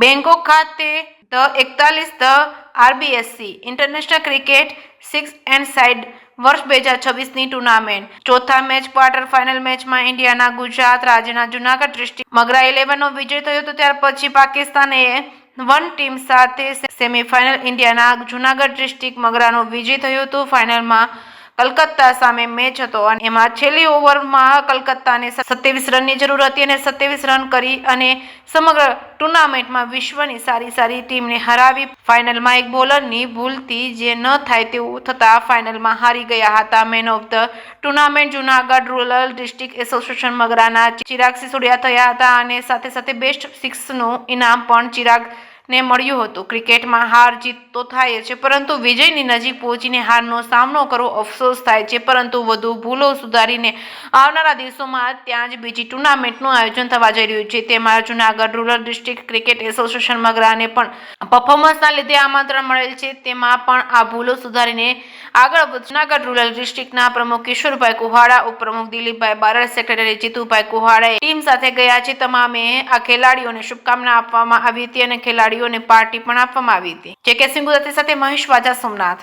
Bangkok ખાતે the RBSC international cricket 6 and side વર્ષ 2026ની ટુર્નામેન્ટ ચોથા મેચ ક્વાર્ટર ફાઇનલ મેચમાં ઇન્ડિયાના ગુજરાત રાજ્યના જૂનાગઢ ડિસ્ટ્રિક્ટ મગરા 11નો વિજય થયો હતો. ત્યાર પછી પાકિસ્તાને વન ટીમ સાથે સેમીફાઇનલ ઇન્ડિયાના જૂનાગઢ ડિસ્ટ્રિક્ટ મગરાનો વિજય થયો હતો. ફાઇનલમાં કલકત્તા સામે મેચ હતો અને એમાં છેલ્લી ઓવરમાં કલકત્તાને 27 રનની જરૂર હતી અને 27 રન કરી અને સમગ્ર ટુર્નામેન્ટમાં વિશ્વની સારી ટીમને હરાવી ફાઇનલમાં એક બોલરની ભૂલથી જે ન થાય તેવું થતા ફાઇનલમાં હારી ગયા હતા. Man of the tournament Junagadh rural district association મગરાના ચિરાગ સિસોડિયા થયા હતા અને સાથે બેસ્ટ 6નું ઇનામ પણ ચિરાગને મળ્યું હતું. ક્રિકેટમાં હાર જીત તો થાય છે, પરંતુ વિજયની નજીક પહોંચીને હારનો સામનો કરવો અફસોસ થાય છે, પરંતુ વધુ ભૂલો સુધારીને આવનારા દિવસોમાં ત્યાં જ બીજી ટુર્નામેન્ટનું આયોજન થવા જઈ રહ્યું છે. તેમાં Junagadh rural district cricket association મગરાને પણ પરફોર્મન્સના લીધે આમંત્રણ મળેલ છે. તેમાં પણ આ ભૂલો સુધારીને આગળ જૂનાગઢ રૂરલ ડિસ્ટ્રિક્ટના પ્રમુખ કિશોરભાઈ કુહાડા, ઉપપ્રમુખ દિલીપભાઈ બારડ, સેક્રેટરી જીતુભાઈ કુહાડા ટીમ સાથે ગયા છે. તમામે આ ખેલાડીઓને શુભકામના આપવામાં આવી હતી અને ખેલાડીઓને પાર્ટી પણ આપવામાં આવી હતી. જે કે સિંહ ગુજરાતી સાથે મહેશ વાજા, સોમનાથ.